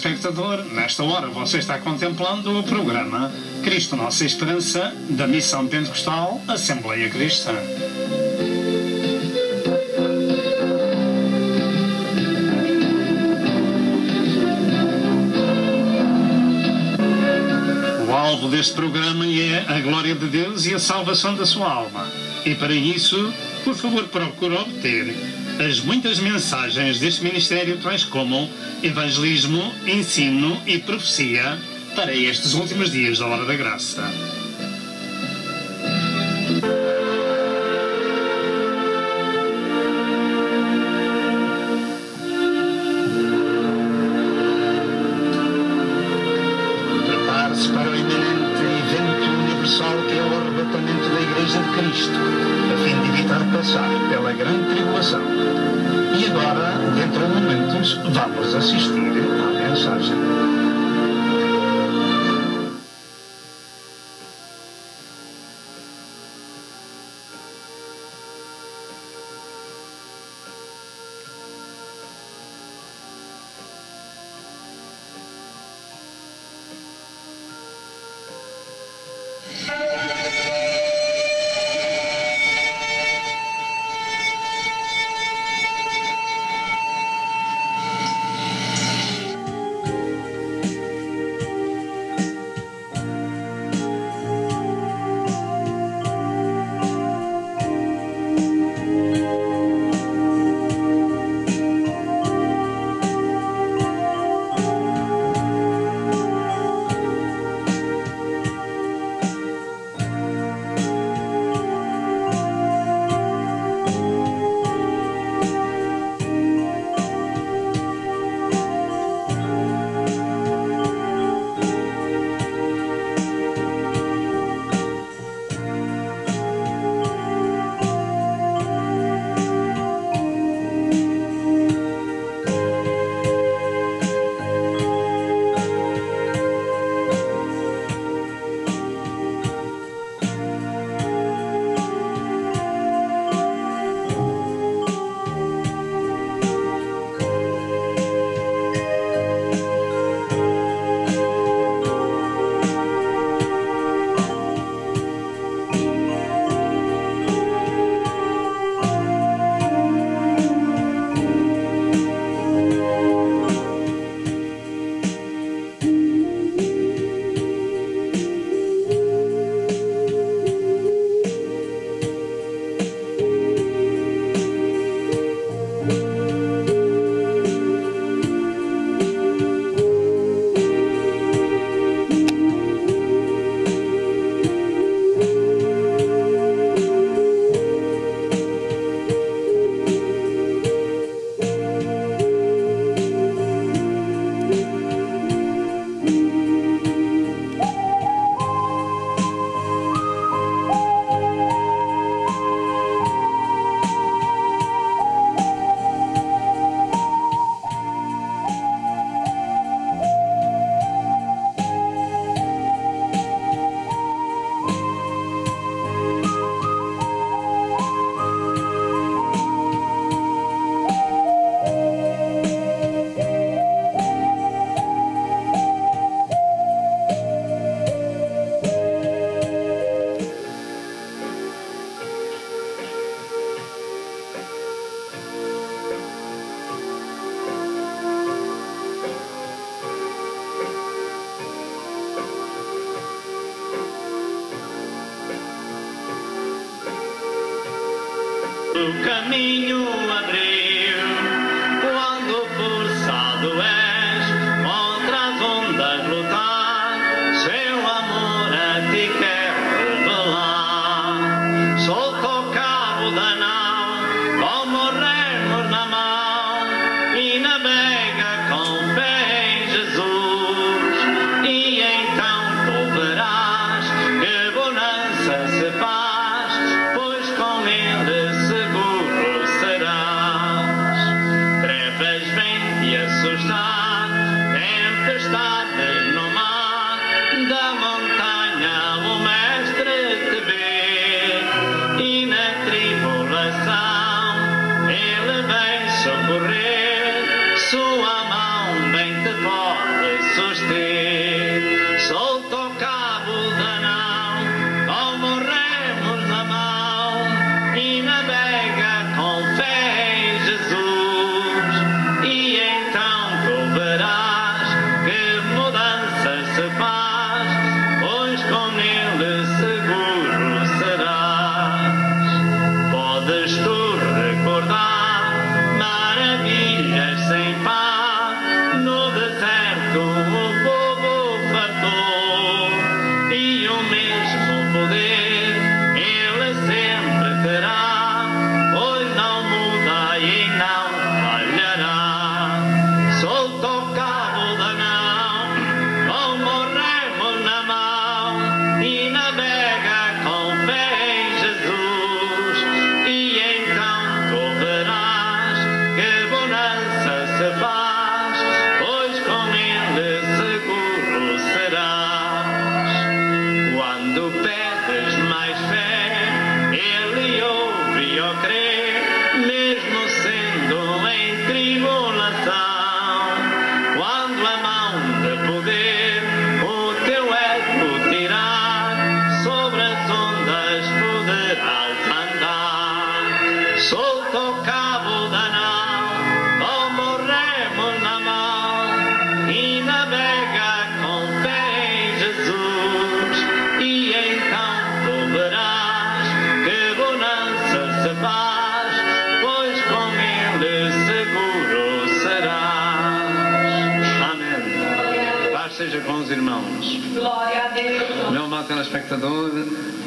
telespectador, nesta hora você está contemplando o programa Cristo Nossa Esperança, da Missão Pentecostal Assembleia Cristã. O alvo deste programa é a glória de Deus e a salvação da sua alma. E para isso, por favor, procure obter as muitas mensagens deste ministério, tais como evangelismo, ensino e profecia, para estes últimos dias da Hora da Graça. Prepare-se para o iminente evento universal que é o arrebatamento da Igreja de Cristo, a fim de evitar passar pela grande tribulação. E agora, dentro de momentos, vamos assistir à mensagem. O caminho abriu, quando forçado és, contra as ondas lutar, seu amor a ti quer revelar. Solta o cabo da nau, como remos na mão, e navega com fé em Jesus, e então tu verás que bonança se faz, pois com ele seguro será. suster. Solta o cabo da nau, como remos na mão, e navega com fé em Jesus. E então tu verás que mudança se faz, pois com ele seguro serás. Podes tu recordar maravilhas sem par, no deserto o povo fartou, e o mesmo poder ele sempre terá, pois não muda e não falhará. Solta o cabo da nau, como remo na mão, e navega com fé em Jesus. E então tu verás que bonança se faz, pois com ele seguro serás. Quando pedes mais fé, ele ouve ou crê, mesmo sendo em tribulação. Quando a mão de poder o teu ego tirar, sobre as ondas poderás andar. Solta o cabo da nau, como remos na mão, e navega com fé em Jesus. E então tu verás que bonança se faz, pois com ele seguro serás. Amém. Paz seja com os irmãos. Glória a Deus. Meu amado telespectador,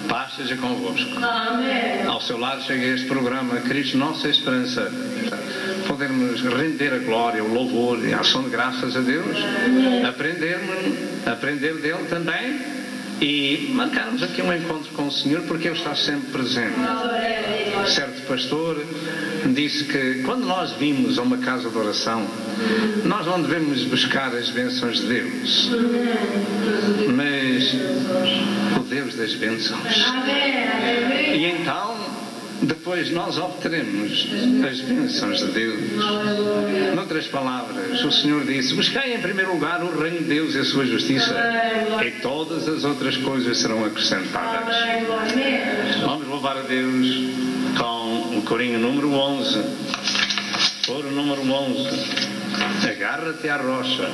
paz seja convosco. Amém. Ao seu lado chega este programa, Cristo Nossa Esperança. Podermos render a glória, o louvor e a ação de graças a Deus, aprender dele também e marcarmos aqui um encontro com o Senhor, porque Ele está sempre presente. Certo pastor disse que quando nós vimos a uma casa de oração, nós não devemos buscar as bênçãos de Deus, mas o Deus das bênçãos. E então depois nós obteremos as bênçãos de Deus. Noutras palavras, o Senhor disse: buscai em primeiro lugar o reino de Deus e a sua justiça, e todas as outras coisas serão acrescentadas. Vamos louvar a Deus com o corinho número 11. Coro número 11. Agarra-te à rocha.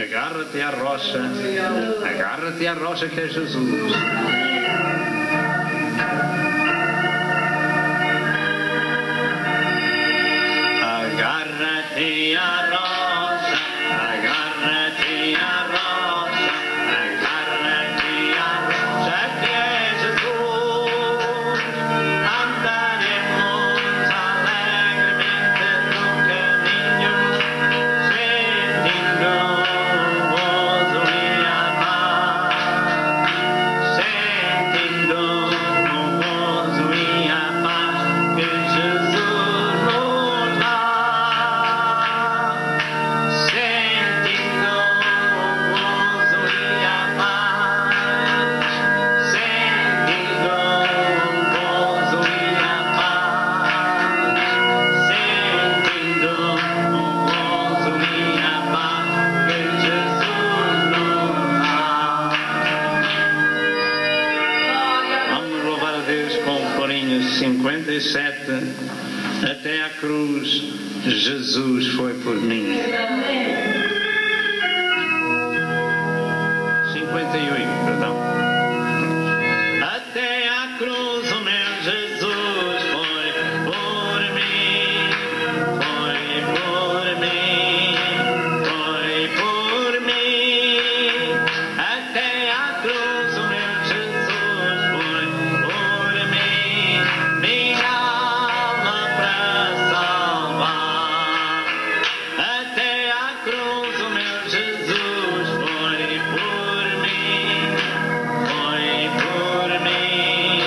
Agarra-te à rocha. Agarra-te à rocha que é Jesus. Agarra-te à rocha, agarra-te à rocha, agarra-te à rocha que é Jesus. Andaremos alegremente no caminho, sentindo o gozo e a paz, sentindo o gozo e a paz que Jesus nos dá. Vamos louvar a Deus com o corinho 57. Até à cruz Jesus foi por mim. 58, perdão. Até à cruz o meu Jesus foi por mim, foi por mim, foi por mim. Até à cruz o meu Jesus foi por mim, minha alma para salvar. Até à cruz o meu Jesus foi por mim, foi por mim,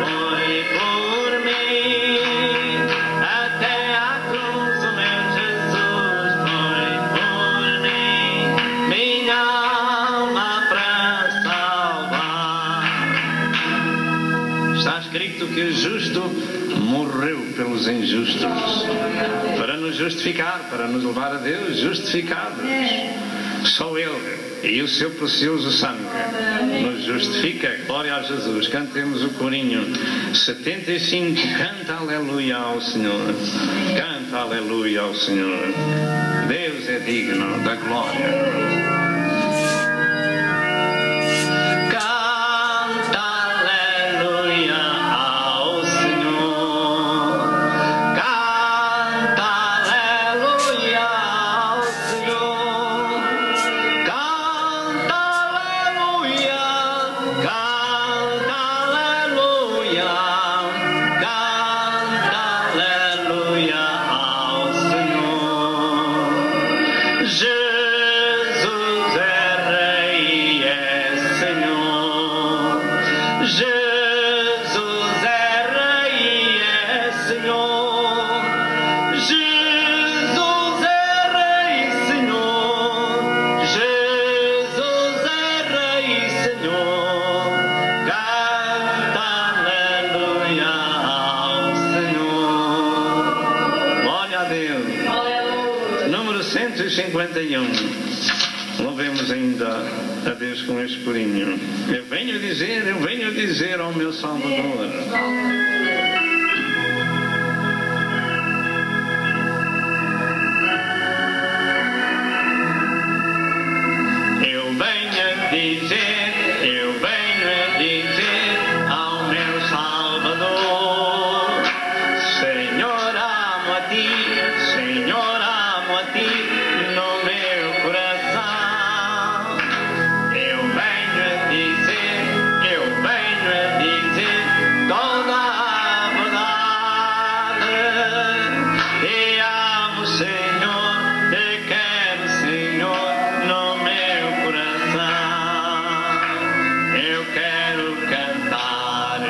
foi por mim. Até à cruz o meu Jesus foi por mim, minha alma para salvar. Está escrito que o justo morreu pelos injustos, para nos justificar, para nos levar a Deus justificados. Só Ele e o seu precioso sangue nos justifica. Glória a Jesus. Cantemos o corinho 75. Canta aleluia ao Senhor. Canta aleluia ao Senhor. Deus é digno da glória. Número 151. Louvemos ainda a Deus com este corinho. Eu venho dizer ao meu Salvador. Eu venho a dizer ao meu Salvador. Senhor, amo a ti, Senhor, amo a ti no meu coração. Eu venho a dizer toda a verdade. E amo, Senhor, te quero, Senhor, no meu coração. Eu quero cantar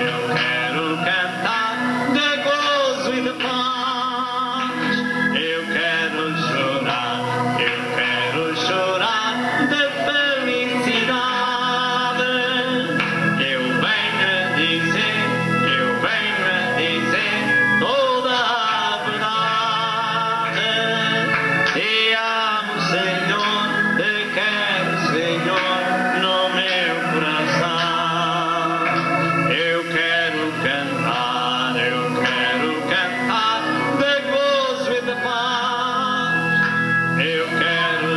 de gozo e de paz. Eu quero chorar de felicidade. Eu venho a dizer toda a verdade. E amo, Senhor, te quero, Senhor, no meu coração. Eu quero cantar de gozo e de paz. Eu quero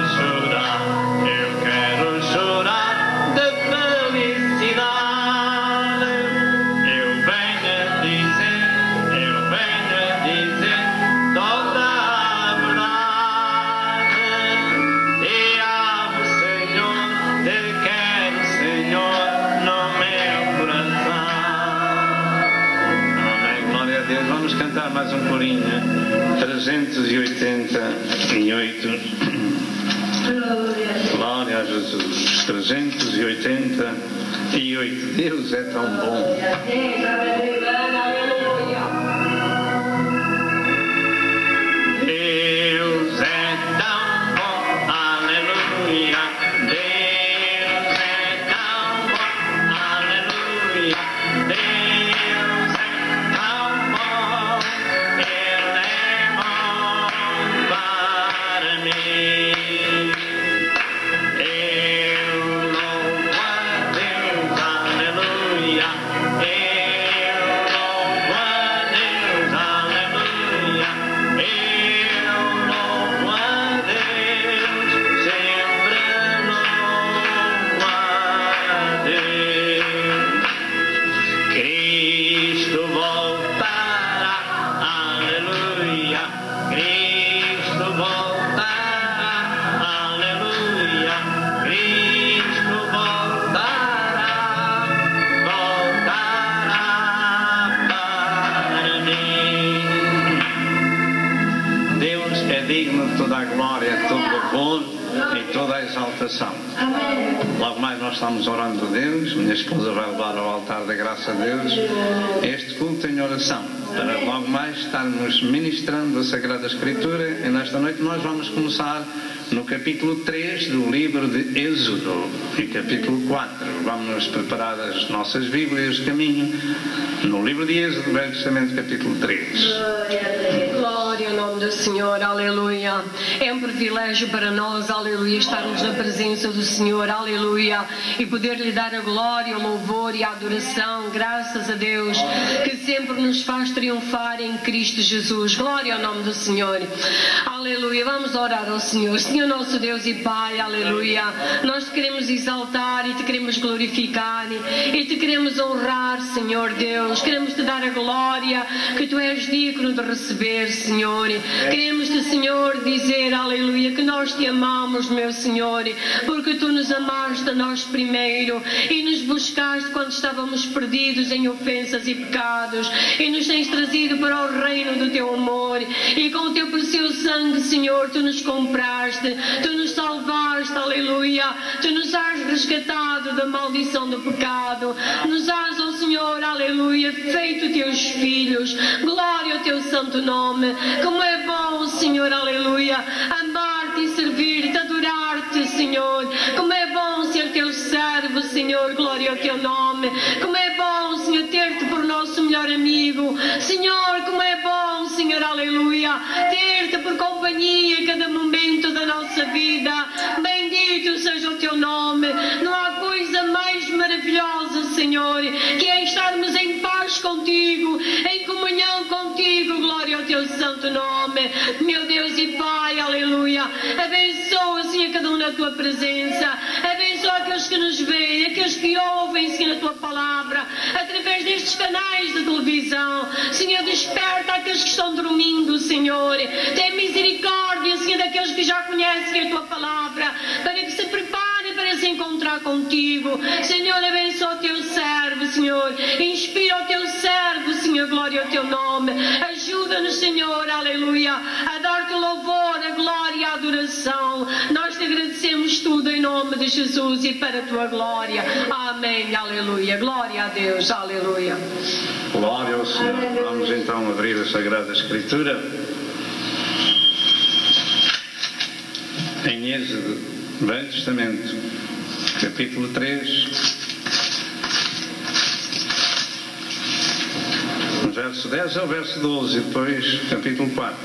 chorar de felicidade. Eu venho a dizer toda a verdade. E amo, Senhor, te quero, Senhor, no meu coração. Amém, glória a Deus. Vamos cantar mais um corinho. 388. Glória a Jesus. 388. Deus é tão bom. Deus é tão bom. Aleluia. Deus é tão bom. Aleluia. Deus é tão bom. Ele é bom para mim. Eu louvo a Deus, aleluia. Eu louvo a Deus, aleluia. Eu louvo a Deus, sempre louvo a Deus. Cristo voltará, aleluia. Cristo voltará, aleluia. Cristo voltará para mim. Deus é digno de toda a glória, todo o louvor e toda a exaltação. Logo mais nós estamos orando a Deus. Minha esposa vai levar ao altar da graça a Deus este culto em oração, para logo mais estarmos ministrando a Sagrada Escritura. E nesta noite nós vamos começar no capítulo 3 do livro de Êxodo e capítulo 4. Vamos preparar as nossas Bíblias de caminho no livro de Êxodo, Velho Testamento, capítulo 3. Glória ao nome do Senhor, aleluia. É um privilégio para nós, aleluia, estarmos na presença do Senhor, aleluia, e poder lhe dar a glória, o louvor e a adoração, graças a Deus, que sempre nos faz triunfar em Cristo Jesus. Glória ao nome do Senhor, aleluia. Vamos orar ao Senhor. Senhor nosso Deus e Pai, aleluia, nós te queremos exaltar e te queremos glorificar e te queremos honrar, Senhor Deus. Queremos te dar a glória que tu és digno de receber, Senhor. Queremos-te, Senhor, dizer, aleluia, que nós te amamos, meu Senhor, porque tu nos amaste a nós primeiro e nos buscaste quando estávamos perdidos em ofensas e pecados e nos tens trazido para o reino do teu amor e com o teu precioso sangue, Senhor, tu nos compraste, tu nos salvaste, aleluia, tu nos has resgatado da maldição do pecado, nos has, ó Senhor, aleluia, feito teus filhos. Glória ao teu santo nome. Como é bom, Senhor, aleluia, amar-te e servir-te, adorar-te, Senhor. Como é bom ser teu servo, Senhor. Glória ao teu nome. Como é bom, Senhor, ter-te por nosso melhor amigo, Senhor. Como é bom, Senhor, aleluia, ter-te por companhia a cada momento da nossa vida. Bendito seja o teu nome. Não há coisa mais maravilhosa, Senhor, que é estarmos em paz contigo, em comunhão contigo. Glória ao teu santo nome, meu Deus e Pai, aleluia. Abençoa, Senhor, cada um na tua presença. Abençoa aqueles que nos veem, aqueles que ouvem, Senhor, a tua palavra através destes canais de televisão. Senhor, desperta aqueles que estão dormindo, Senhor. Tem misericórdia, Senhor, daqueles que já conhecem a tua palavra, para que se preparem para se encontrar contigo. Senhor, abençoa o teu servo, Senhor. Inspira o teu servo, Senhor. Glória ao teu nome. Ajuda-nos, Senhor, aleluia, a dar-te o louvor, a glória e a adoração. Nós te agradecemos tudo em nome de Jesus e para a tua glória. Amém, aleluia. Glória a Deus, aleluia. Glória ao Senhor. Vamos então abrir a Sagrada Escritura em Êxodo, Velho Testamento, capítulo 3, verso 10 ao verso 12, e depois capítulo 4.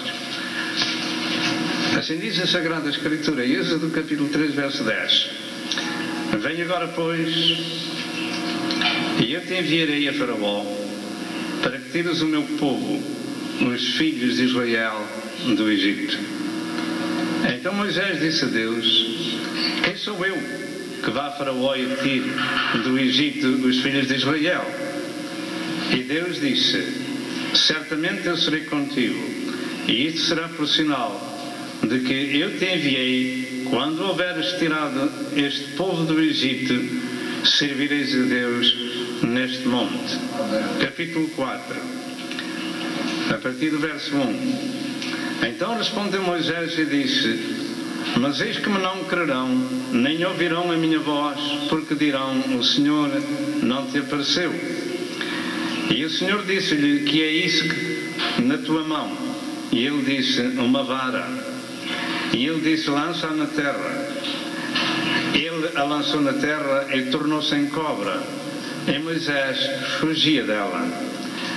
Assim diz a Sagrada Escritura, Êxodo capítulo 3, verso 10. Vem agora, pois, e eu te enviarei a Faraó, para que tires o meu povo, os filhos de Israel, do Egito. Então Moisés disse a Deus, quem sou eu que vá a Faraó e tire do Egito os filhos de Israel? E Deus disse, certamente eu serei contigo, e isto será por sinal de que eu te enviei. Quando houveres tirado este povo do Egito, servireis a Deus neste monte. Capítulo 4, a partir do verso 1. Então respondeu Moisés e disse, mas eis que me não crerão, nem ouvirão a minha voz, porque dirão, o Senhor não te apareceu. E o Senhor disse-lhe, que é isso na tua mão? E ele disse, uma vara. E ele disse, lança-a na terra. Ele a lançou na terra e tornou-se em cobra. E Moisés fugia dela.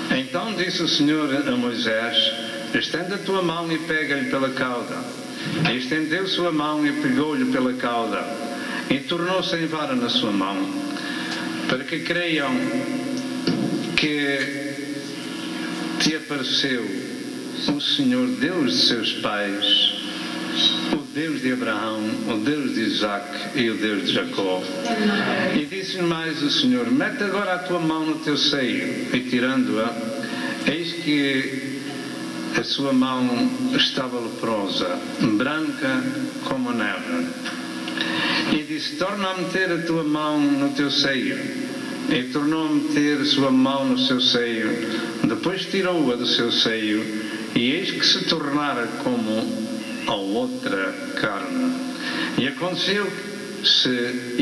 Então disse o Senhor a Moisés, estende a tua mão e pega-lhe pela cauda. E estendeu sua mão e pegou-lhe pela cauda. E tornou-se em vara na sua mão, para que creiam que te apareceu o Senhor Deus de seus pais, o Deus de Abraão, o Deus de Isaac e o Deus de Jacó. E disse-lhe mais o Senhor, mete agora a tua mão no teu seio. E tirando-a, eis que a sua mão estava leprosa, branca como a neve. E disse, torna a meter a tua mão no teu seio. E tornou a meter a sua mão no seu seio. Depois tirou-a do seu seio, e eis que se tornara como a outra carne. E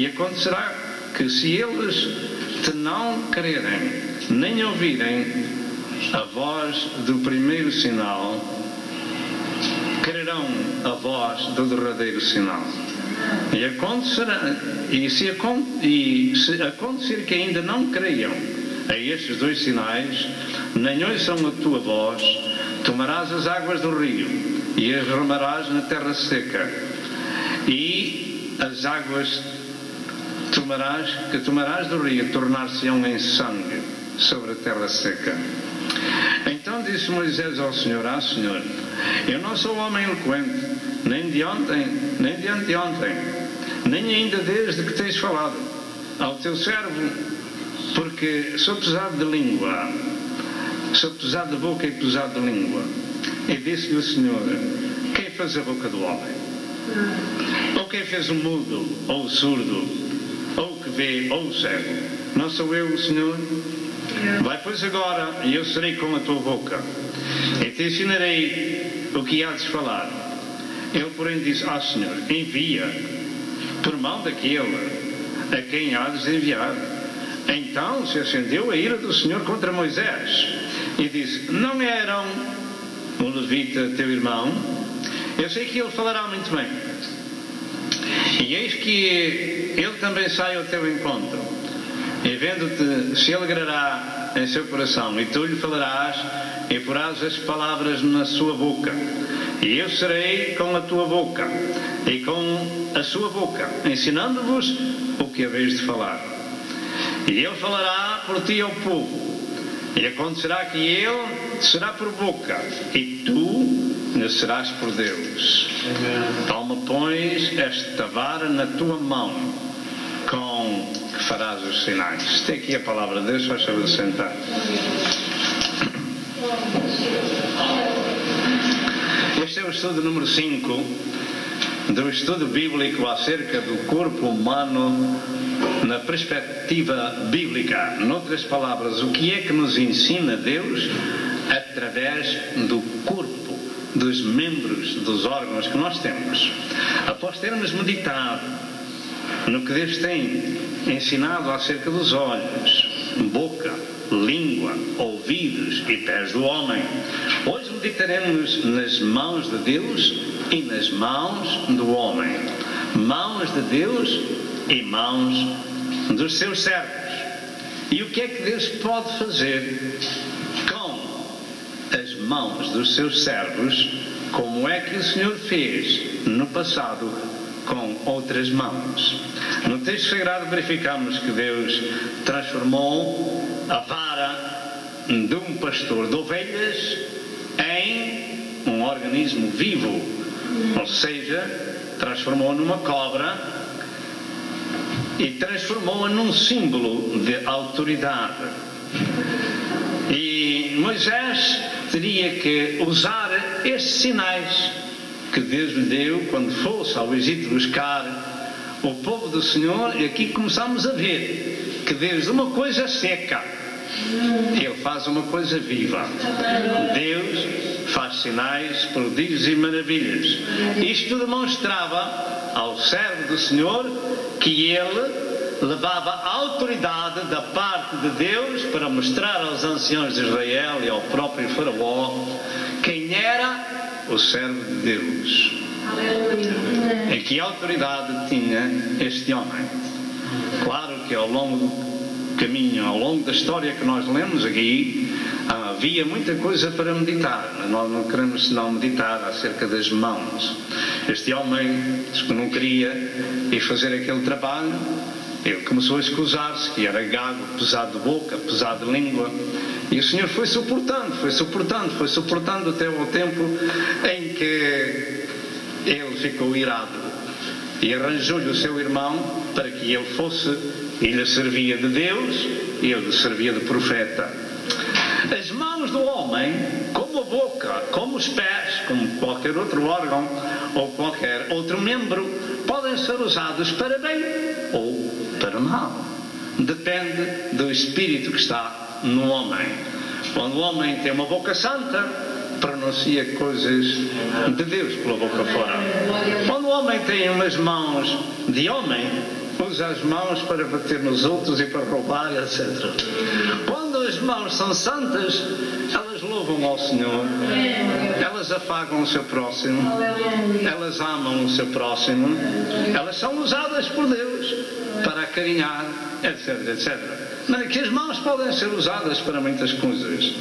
acontecerá que se eles te não crerem, nem ouvirem a voz do primeiro sinal, crerão a voz do derradeiro sinal. E acontecerá, se acontecer que ainda não creiam a estes dois sinais, nem ouçam a tua voz, Tomarás as águas do rio e as derramarás na terra seca, e as águas que tomarás do rio tornar-se-ão em sangue sobre a terra seca. Então disse Moisés ao Senhor: Senhor, eu não sou homem eloquente, nem de ontem, nem de anteontem, nem ainda desde que tens falado ao teu servo, porque sou pesado de língua, sou pesado de boca e pesado de língua. E disse-lhe o Senhor: quem fez a boca do homem? Ou quem fez o mudo, ou o surdo, ou o que vê, ou o cego? Não sou eu o Senhor? Vai, pois, agora, e eu serei com a tua boca, e te ensinarei o que há de falar. Ele, porém, disse: Senhor, envia por mão daquele a quem há de enviar. Então se acendeu a ira do Senhor contra Moisés e disse: não é Arão, o levita, teu irmão? Eu sei que ele falará muito bem, e eis que ele também sai ao teu encontro, e vendo-te se alegrará em seu coração, e tu lhe falarás e porás as palavras na sua boca, e eu serei com a tua boca e com a sua boca, ensinando-vos o que haveis de falar. E ele falará por ti ao povo, e acontecerá que ele será por boca, e tu lhe serás por Deus. Toma, pois, esta vara na tua mão, com que farás os sinais. Tem aqui a palavra de Deus, faz favor de sentar. Este é o estudo número 5 do estudo bíblico acerca do corpo humano na perspectiva bíblica. Noutras palavras, o que é que nos ensina Deus através do corpo, dos membros, dos órgãos que nós temos. Após termos meditado no que Deus tem ensinado acerca dos olhos, boca, língua, ouvidos e pés do homem, hoje meditaremos nas mãos de Deus e nas mãos do homem. Mãos de Deus e mãos dos seus servos. E o que é que Deus pode fazer com as mãos dos seus servos, como é que o Senhor fez no passado com outras mãos? No texto sagrado verificamos que Deus transformou a vara de um pastor de ovelhas em um organismo vivo, ou seja, transformou numa cobra e transformou-a num símbolo de autoridade. E Moisés teria que usar estes sinais que Deus lhe deu quando fosse ao Egito buscar o povo do Senhor. E aqui começamos a ver que Deus, de uma coisa seca, Ele faz uma coisa viva. Deus faz sinais, prodígios e maravilhas. Isto demonstrava ao servo do Senhor que ele levava a autoridade da parte de Deus para mostrar aos anciãos de Israel e ao próprio Faraó quem era o servo de Deus. Aleluia. E que autoridade tinha este homem. Claro que ao longo do caminho, ao longo da história que nós lemos aqui, havia muita coisa para meditar. Nós não queremos senão meditar acerca das mãos. Este homem que não queria ir fazer aquele trabalho. Ele começou a escusar-se, que era gago, pesado de boca, pesado de língua. E o Senhor foi suportando até ao tempo em que ele ficou irado. E arranjou-lhe o seu irmão para que ele fosse, ele servia de Deus e ele servia de profeta. As mãos do homem, como a boca, como os pés, como qualquer outro órgão ou qualquer outro membro, podem ser usados para bem ou para mal. Depende do espírito que está no homem. Quando o homem tem uma boca santa, pronuncia coisas de Deus pela boca fora. Quando o homem tem umas mãos de homem, usa as mãos para bater nos outros e para roubar, etc. Quando as mãos são santas, elas louvam ao Senhor, elas afagam o seu próximo, elas amam o seu próximo, elas são usadas por Deus para acarinhar, etc, etc. que as mãos podem ser usadas para muitas coisas.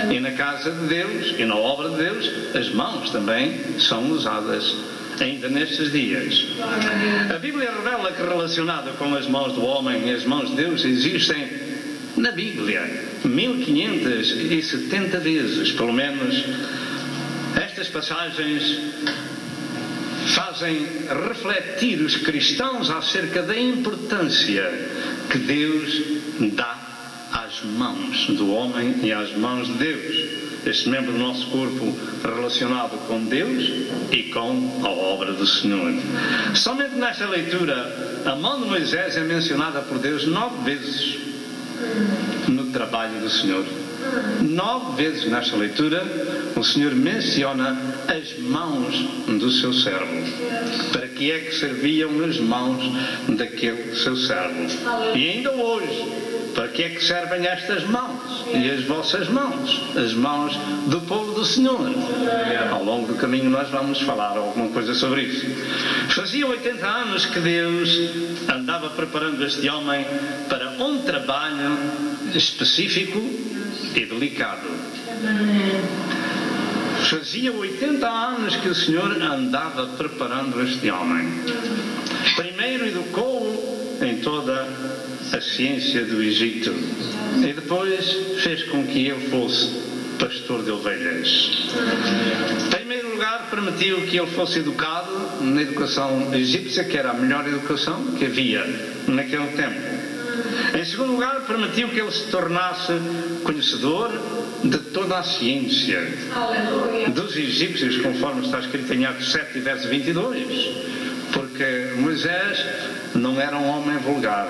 E na casa de Deus e na obra de Deus, as mãos também são usadas ainda nestes dias. A Bíblia revela que, relacionada com as mãos do homem e as mãos de Deus, existem na Bíblia 1570 vezes, pelo menos. Estas passagens fazem refletir os cristãos acerca da importância que Deus dá às mãos do homem e às mãos de Deus. Este membro do nosso corpo relacionado com Deus e com a obra do Senhor. Somente nesta leitura, a mão de Moisés é mencionada por Deus 9 vezes no trabalho do Senhor. 9 vezes nesta leitura, o Senhor menciona as mãos do seu servo. Para que é que serviam as mãos daquele seu servo? E ainda hoje, para que é que servem estas mãos? E as vossas mãos? As mãos do povo do Senhor. Ao longo do caminho nós vamos falar alguma coisa sobre isso. Fazia 80 anos que Deus andava preparando este homem para um trabalho específico e delicado. Fazia 80 anos que o Senhor andava preparando este homem. Primeiro educou-o em toda a ciência do Egito e depois fez com que ele fosse pastor de ovelhas. Em primeiro lugar, permitiu que ele fosse educado na educação egípcia, que era a melhor educação que havia naquele tempo. Em segundo lugar, permitiu que ele se tornasse conhecedor de toda a ciência dos egípcios, conforme está escrito em Atos 7, verso 22, porque Moisés não era um homem vulgar.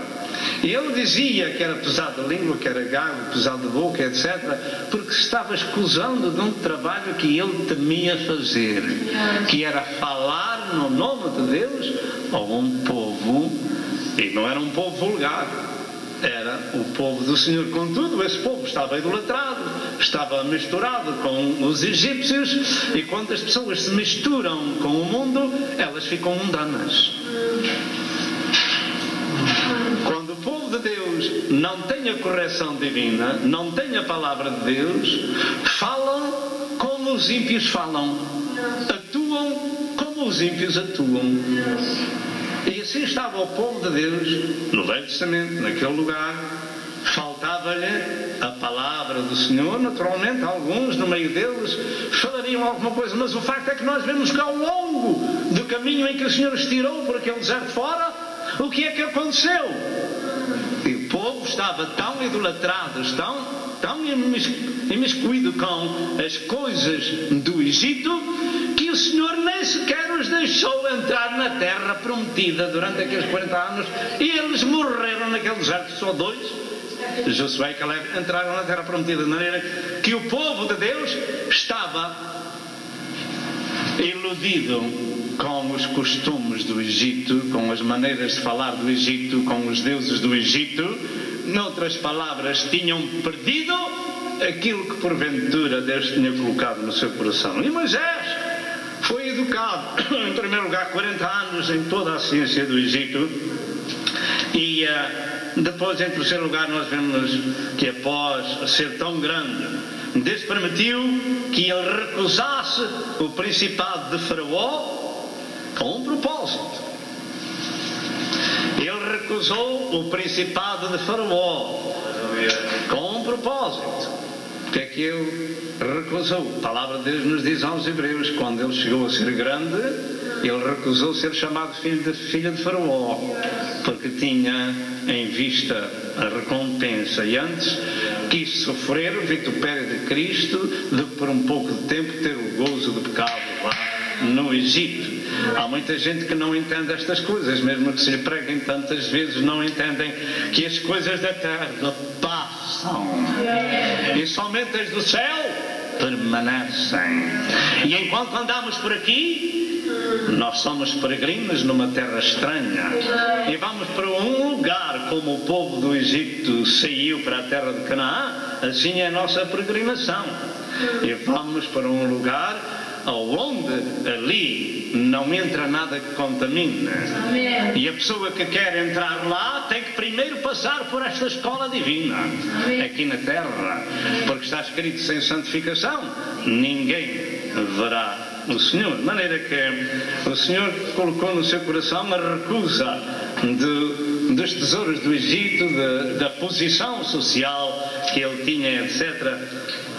E ele dizia que era pesado de língua, que era gago, pesado de boca, etc., porque se estava escusando de um trabalho que ele temia fazer, que era falar no nome de Deus a um povo, e não era um povo vulgar, era o povo do Senhor. Contudo, esse povo estava idolatrado, estava misturado com os egípcios, e quando as pessoas se misturam com o mundo, elas ficam mundanas. Quando o povo de Deus não tem a correção divina, não tem a palavra de Deus, falam como os ímpios falam, atuam como os ímpios atuam. E assim estava o povo de Deus no Velho Testamento, naquele lugar. Faltava-lhe a palavra do Senhor. Naturalmente, alguns no meio deles falariam alguma coisa, mas o facto é que nós vemos que ao longo do caminho em que o Senhor os tirou por aquele deserto fora, o que é que aconteceu? E o povo estava tão idolatrado, tão imiscuído com as coisas do Egito, que o Senhor nem sequer os deixou entrar na terra prometida durante aqueles 40 anos, e eles morreram naquele deserto. Só 2, Josué e Caleb, entraram na terra prometida, de maneira que o povo de Deus estava iludido com os costumes do Egito, com as maneiras de falar do Egito, com os deuses do Egito. Noutras palavras, tinham perdido aquilo que porventura Deus tinha colocado no seu coração. E Moisés foi educado, em primeiro lugar, 40 anos em toda a ciência do Egito, e depois, em terceiro lugar, nós vemos que após ser tão grande, Deus permitiu que ele recusasse o principado de Faraó com um propósito. Ele recusou o principado de Faraó com um propósito. O que é que ele recusou? A palavra de Deus nos diz aos Hebreus, quando ele chegou a ser grande, ele recusou ser chamado filho de Faraó, porque tinha em vista a recompensa, e antes quis sofrer o vitupério de Cristo, de por um pouco de tempo ter o gozo do pecado lá no Egito. Há muita gente que não entende estas coisas, mesmo que se lhe preguem tantas vezes, não entendem que as coisas da terra passam e somente as do céu permanecem. E enquanto andamos por aqui, nós somos peregrinos numa terra estranha, e vamos para um lugar como o povo do Egito saiu para a terra de Canaã. Assim é a nossa peregrinação, e vamos para um lugar onde ali não entra nada que contamine. Amém. E a pessoa que quer entrar lá tem que primeiro passar por esta escola divina, aqui na terra, porque está escrito: sem santificação ninguém verá o Senhor. De maneira que o Senhor colocou no seu coração a recusa dos tesouros do Egito, da posição social que ele tinha, etc.,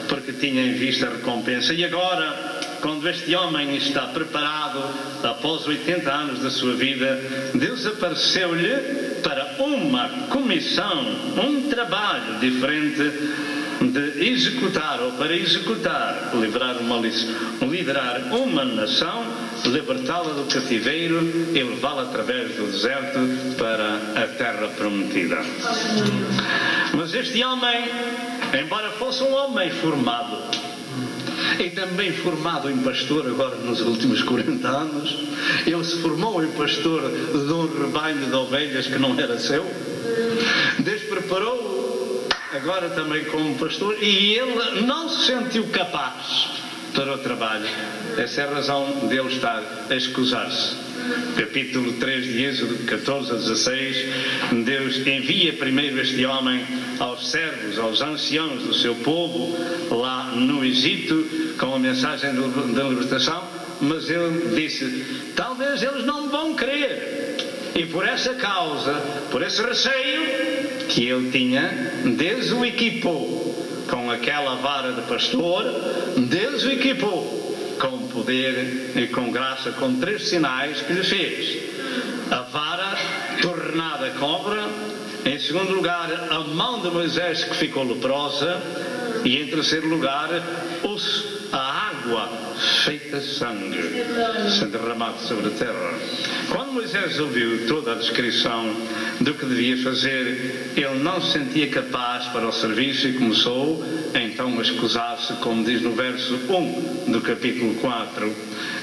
porque tinha em vista a recompensa. E agora, quando este homem está preparado, após 80 anos da sua vida, Deus apareceu-lhe para uma comissão, um trabalho diferente de executar, ou para executar, liderar uma nação, libertá-la do cativeiro e levá-la através do deserto para a terra prometida. Mas este homem, embora fosse um homem formado, e também formado em pastor agora nos últimos 40 anos, ele se formou em pastor de um rebanho de ovelhas que não era seu. Deus preparou agora também como pastor, e ele não se sentiu capaz para o trabalho. Essa é a razão dele estar a escusar-se. Capítulo 3 de Êxodo, 14 a 16, Deus envia primeiro este homem aos servos, aos anciãos do seu povo, lá no Egito, com a mensagem da libertação, mas ele disse: talvez eles não vão crer. E por essa causa, por esse receio que ele tinha, Deus o equipou com aquela vara de pastor, Deus o equipou com poder e com graça, com 3 sinais que lhe fez: a vara tornada cobra, em segundo lugar a mão de Moisés que ficou leprosa, e em terceiro lugar a água feita sangue se derramado sobre a terra. Quando Moisés ouviu toda a descrição do que devia fazer, ele não se sentia capaz para o serviço e começou então a escusar-se, como diz no verso 1 do capítulo 4.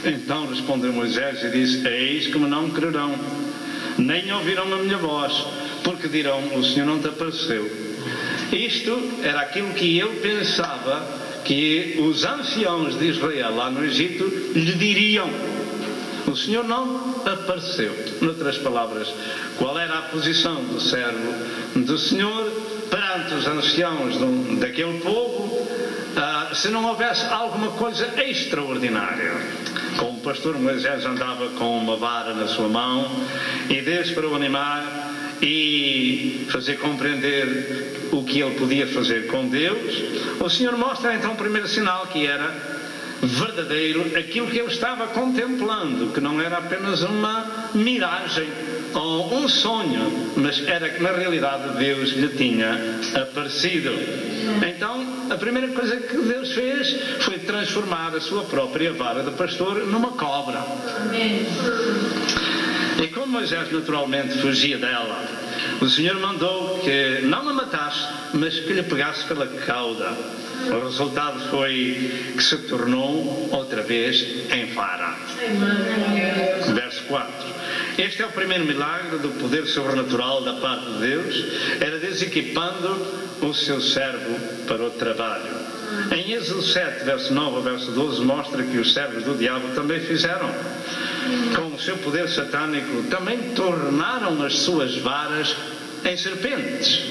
Então respondeu Moisés e disse: eis que me não crerão, nem ouvirão a minha voz, porque dirão: o Senhor não te apareceu. Isto era aquilo que ele pensava que os anciãos de Israel lá no Egito lhe diriam: o Senhor não apareceu. Noutras palavras, qual era a posição do servo do Senhor perante os anciãos daquele povo, se não houvesse alguma coisa extraordinária? Como o pastor Moisés andava com uma vara na sua mão, e Deus, para o animar e fazer compreender o que ele podia fazer com Deus, o Senhor mostra então o primeiro sinal, que era verdadeiro aquilo que ele estava contemplando, que não era apenas uma miragem ou um sonho, mas era que na realidade Deus lhe tinha aparecido. Então a primeira coisa que Deus fez foi transformar a sua própria vara de pastor numa cobra. E como Moisés naturalmente fugia dela, o Senhor mandou que não a matasse, mas que lhe pegasse pela cauda. O resultado foi que se tornou outra vez em vara. Verso 4. Este é o primeiro milagre do poder sobrenatural da parte de Deus. Era Deus equipando o seu servo para o trabalho. Em Êxodo 7, verso 9 ao verso 12, mostra que os servos do diabo também fizeram. Com o seu poder satânico, também tornaram as suas varas em serpentes.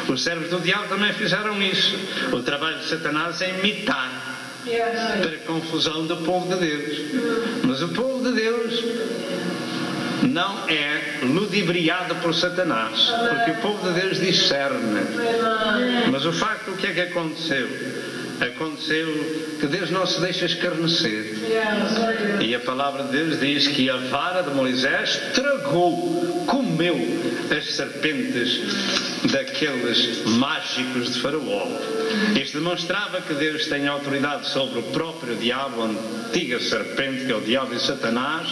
Os servos do diabo também fizeram isso. O trabalho de Satanás é imitar, para a confusão do povo de Deus. Mas o povo de Deus não é ludibriado por Satanás, porque o povo de Deus discerne. Mas o facto, o que é que aconteceu? Aconteceu que Deus não se deixa escarnecer. E a palavra de Deus diz que a vara de Moisés comeu as serpentes daqueles mágicos de Faraó. Isto demonstrava que Deus tem autoridade sobre o próprio diabo, a antiga serpente, que é o diabo e Satanás,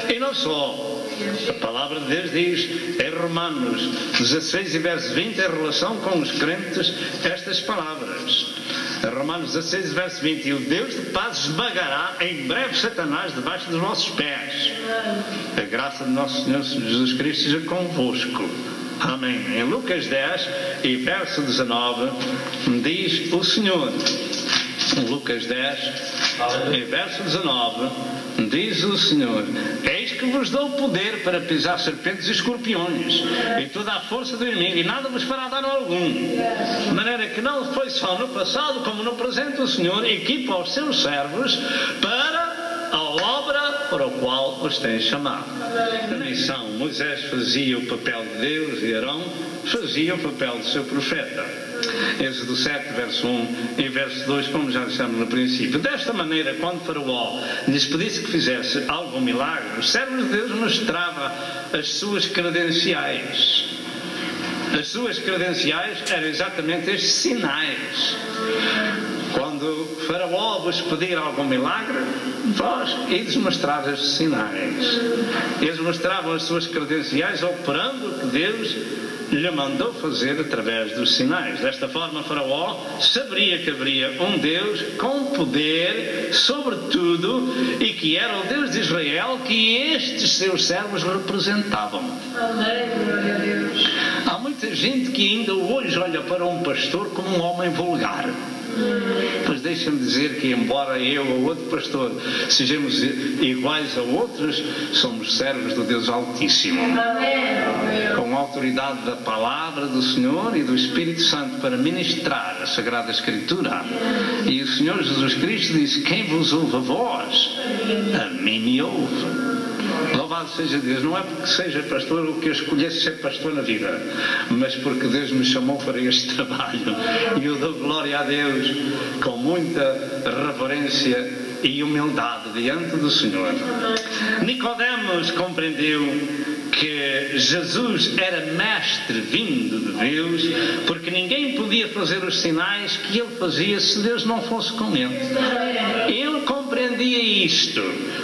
e não só. A palavra de Deus diz em Romanos 16 e verso 20, em relação com os crentes, estas palavras. Romanos 16, verso 20: e o Deus de paz esmagará em breve Satanás debaixo dos vossos pés. A graça de nosso Senhor Jesus Cristo seja convosco. Amém. Em Lucas 10 e verso 19 diz o Senhor, Lucas 10 Em verso 19, diz o Senhor: eis que vos dou poder para pisar serpentes e escorpiões e toda a força do inimigo, e nada vos fará dano algum. De maneira que não foi só no passado como no presente o Senhor equipa os seus servos para a obra para o qual os tem chamado. A missão: Moisés fazia o papel de Deus e Arão fazia o papel de seu profeta. Êxodo 7, verso 1 e verso 2, como já dissemos no princípio. Desta maneira, quando Faraó lhes pedisse que fizesse algum milagre, os servos de Deus mostravam as suas credenciais. As suas credenciais eram exatamente estes sinais. Quando Faraó vos pedir algum milagre, vós ides mostrar estes sinais. Eles mostravam as suas credenciais operando o que Deus lhe mandou fazer através dos sinais. Desta forma, Faraó saberia que haveria um Deus com poder sobre tudo e que era o Deus de Israel que estes seus servos representavam. Há muita gente que ainda hoje olha para um pastor como um homem vulgar. Pois deixa-me dizer que, embora eu ou outro pastor sejamos iguais a outros, somos servos do Deus Altíssimo, com a autoridade da palavra do Senhor e do Espírito Santo para ministrar a Sagrada Escritura. E o Senhor Jesus Cristo disse: quem vos ouve a vós, a mim me ouve. Louvado seja Deus, não é porque seja pastor ou que eu escolhesse ser pastor na vida, mas porque Deus me chamou para este trabalho, e eu dou glória a Deus com muita reverência e humildade diante do Senhor. Nicodemos compreendeu que Jesus era mestre vindo de Deus, porque ninguém podia fazer os sinais que ele fazia se Deus não fosse com ele. Ele compreendia isto,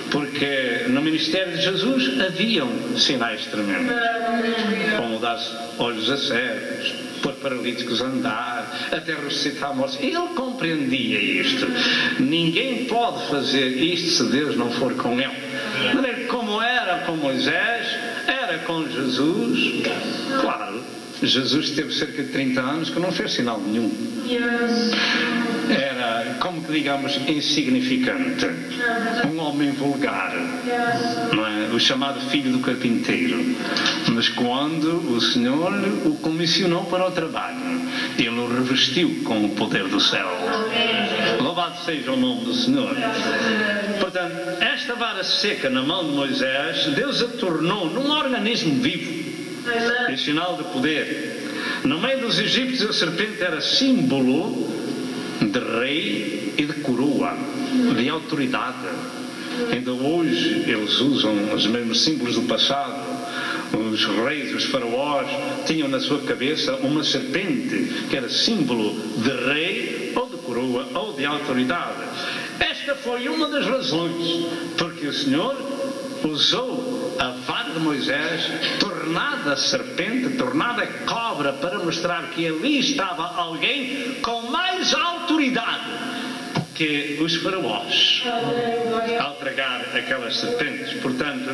porque no ministério de Jesus haviam sinais tremendos, como dar olhos a cegos, pôr paralíticos a andar, até ressuscitar mortos. Ele compreendia isto. Ninguém pode fazer isto se Deus não for com ele. Como era com Moisés, era com Jesus. Claro, Jesus teve cerca de 30 anos que não fez sinal nenhum. Era, como que digamos, insignificante. Um homem vulgar, não é? O chamado filho do carpinteiro. Mas quando o Senhor o comissionou para o trabalho, ele o revestiu com o poder do céu. Louvado seja o nome do Senhor. Portanto, esta vara seca na mão de Moisés, Deus a tornou num organismo vivo, em sinal de poder. No meio dos egípcios, a serpente era símbolo de rei e de coroa, de autoridade. Ainda hoje eles usam os mesmos símbolos do passado. Os reis, os faraós, tinham na sua cabeça uma serpente que era símbolo de rei ou de coroa ou de autoridade. Esta foi uma das razões porque o Senhor usou a vara de Moisés, tornada serpente, tornada cobra, para mostrar que ali estava alguém com mais autoridade que os faraós ao tragar aquelas serpentes. Portanto,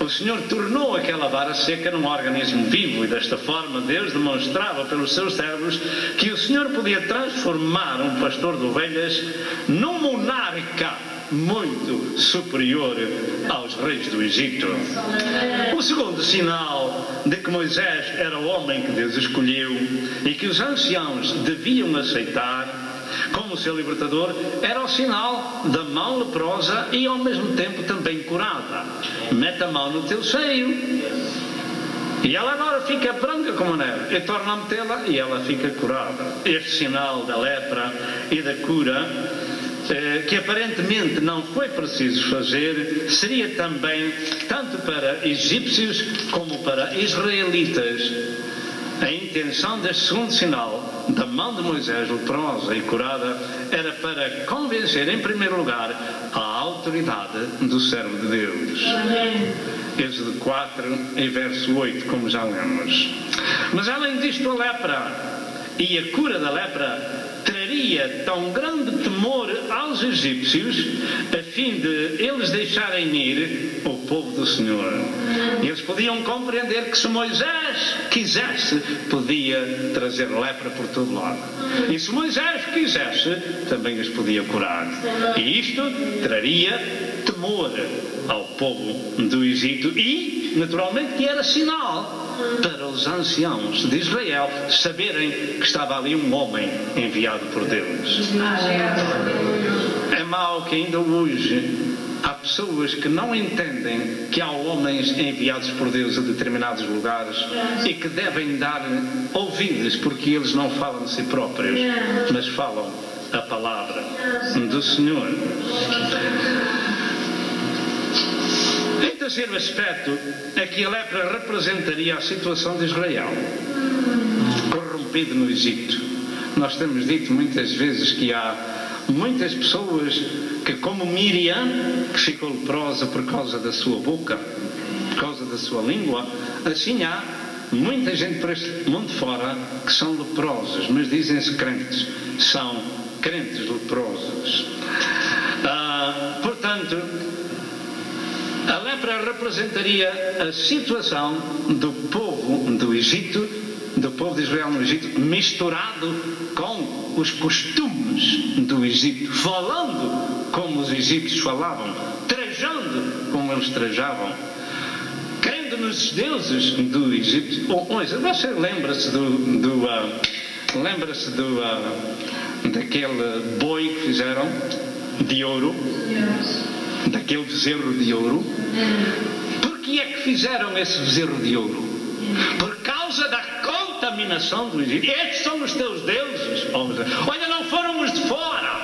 o Senhor tornou aquela vara seca num organismo vivo, e desta forma Deus demonstrava pelos seus servos que o Senhor podia transformar um pastor de ovelhas num monarca muito superior aos reis do Egito. O segundo sinal de que Moisés era o homem que Deus escolheu e que os anciãos deviam aceitar como seu libertador era o sinal da mão leprosa e ao mesmo tempo também curada. Mete a mão no teu seio e ela agora fica branca como a neve, e torna a metê-la e ela fica curada. Este sinal da lepra e da cura, que aparentemente não foi preciso fazer, seria também tanto para egípcios como para israelitas. A intenção deste segundo sinal da mão de Moisés leprosa e curada era para convencer em primeiro lugar a autoridade do servo de Deus. Êxodo 4 e verso 8, como já lemos. Mas além disto, a lepra e a cura da lepra traria traria tão grande temor aos egípcios, a fim de eles deixarem ir o povo do Senhor. Eles podiam compreender que se Moisés quisesse, podia trazer lepra por todo lado. E se Moisés quisesse, também os podia curar. E isto traria temor ao povo do Egito e, naturalmente, que era sinal para os anciãos de Israel saberem que estava ali um homem enviado por Deus. É mau que ainda hoje há pessoas que não entendem que há homens enviados por Deus a determinados lugares e que devem dar ouvidos, porque eles não falam de si próprios, mas falam a palavra do Senhor. Em terceiro aspecto, aqui a lepra representaria a situação de Israel, corrompido no Egito. Nós temos dito muitas vezes que há muitas pessoas que, como Miriam, que ficou leprosa por causa da sua boca, por causa da sua língua, assim há muita gente por este mundo fora que são leprosos, mas dizem-se crentes, são crentes leprosos. Portanto, a lepra representaria a situação do povo do Egito, do povo de Israel no Egito, misturado com os costumes do Egito, falando como os egípcios falavam, trajando como eles trajavam, crendo nos deuses do Egito. Você lembra-se daquele boi que fizeram de ouro? Daquele bezerro de ouro? Por que é que fizeram esse bezerro de ouro? Por causa da contaminação do Egito. Estes são os teus deuses. Olha, não foram os de fora,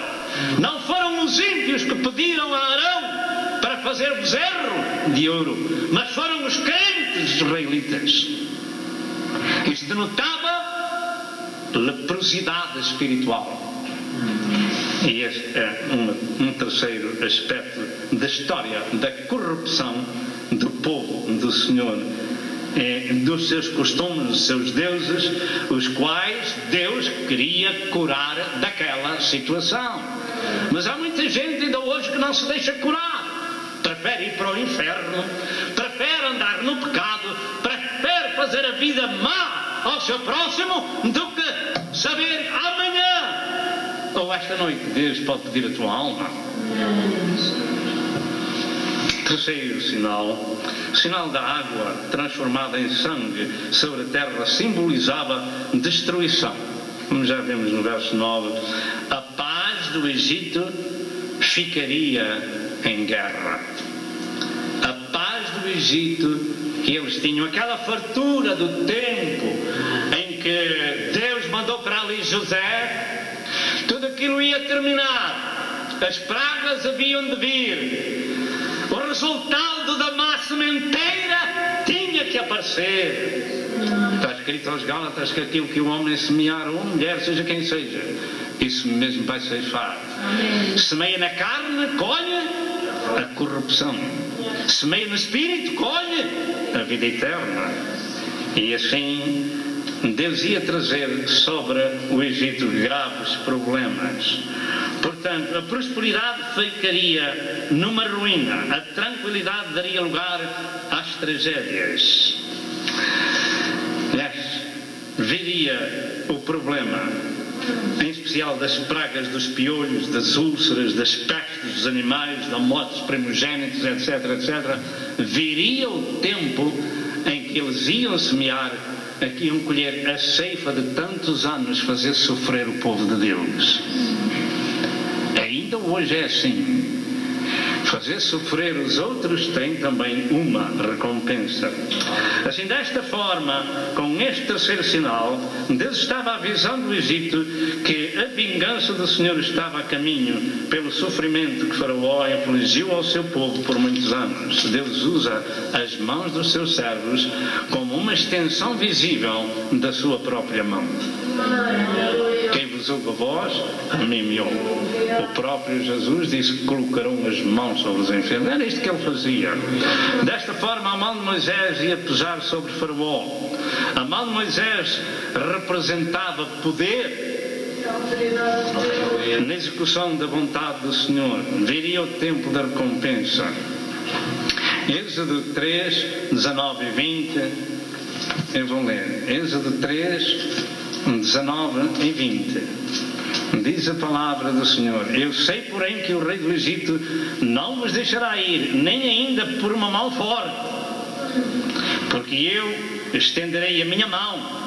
não foram os índios que pediram a Arão para fazer bezerro de ouro, mas foram os crentes israelitas. Isto denotava leprosidade espiritual. E este é um terceiro aspecto da história da corrupção do povo do Senhor, dos seus costumes, dos seus deuses, os quais Deus queria curar daquela situação. Mas há muita gente ainda hoje que não se deixa curar, prefere ir para o inferno, prefere andar no pecado, prefere fazer a vida má ao seu próximo do que saber amanhã ou esta noite Deus pode pedir a tua alma. Terceiro sinal, o sinal da água transformada em sangue sobre a terra simbolizava destruição. Como já vemos no verso 9, a paz do Egito ficaria em guerra. A paz do Egito que eles tinham, aquela fartura do tempo em que Deus mandou para ali José, tudo aquilo ia terminar, as pragas haviam de vir, o resultado da má sementeira tinha que aparecer. Está escrito aos Gálatas que aquilo que o homem semear, ou mulher, seja quem seja, isso mesmo vai ceifar. Semeia na carne, colhe a corrupção. Semeia no espírito, colhe a vida eterna. E assim Deus ia trazer sobre o Egito graves problemas. Portanto, a prosperidade ficaria numa ruína, a tranquilidade daria lugar às tragédias. Viria o problema, em especial das pragas dos piolhos, das úlceras, das pestes dos animais, da morte dos primogênitos, etc, etc. Viria o tempo em que eles iam semear, aqui iam colher a ceifa de tantos anos, fazer sofrer o povo de Deus. Ainda hoje é assim. Fazer sofrer os outros tem também uma recompensa. Assim, desta forma, com este terceiro sinal, Deus estava avisando o Egito que a vingança do Senhor estava a caminho pelo sofrimento que Faraó infligiu ao seu povo por muitos anos. Deus usa as mãos dos seus servos como uma extensão visível da sua própria mão. Quem vos ouve a vós, a mim me ouve. O próprio Jesus disse que colocarão as mãos sobre os enfermos. Era isto que ele fazia. Desta forma, a mão de Moisés ia pesar sobre Faraó. A mão de Moisés representava poder Na execução da vontade do Senhor, viria o tempo da recompensa. Êxodo 3, 19 e 20, eu vou ler. Êxodo 3, 19 e 20. Diz a palavra do Senhor: eu sei, porém, que o rei do Egito não vos deixará ir, nem ainda por uma mão forte, porque eu estenderei a minha mão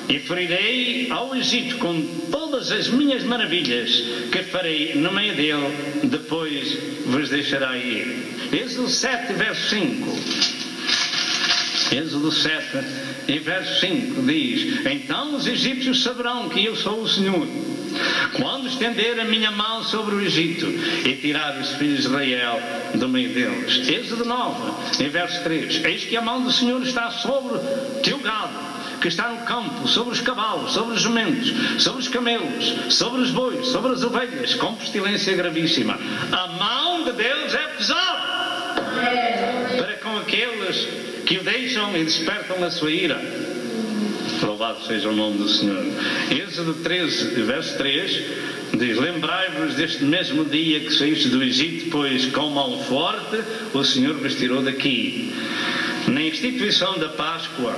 e ferirei ao Egito com todas as minhas maravilhas que farei no meio dele, depois vos deixará ir. Êxodo 7, verso 5. Êxodo 7 e verso 5 diz: então os egípcios saberão que eu sou o Senhor, quando estender a minha mão sobre o Egito e tirar os filhos de Israel do meio deles. Êxodo 9 e verso 3. Eis que a mão do Senhor está sobre o teu gado que está no campo, sobre os cavalos, sobre os jumentos, sobre os camelos, sobre os bois, sobre as ovelhas, com pestilência gravíssima. A mão de Deus é pesada para com aqueles que o deixam e despertam a sua ira. Louvado seja o nome do Senhor. Êxodo 13, verso 3 diz: lembrai-vos deste mesmo dia que saíste do Egito, pois com mão forte o Senhor vos tirou daqui. Na instituição da Páscoa,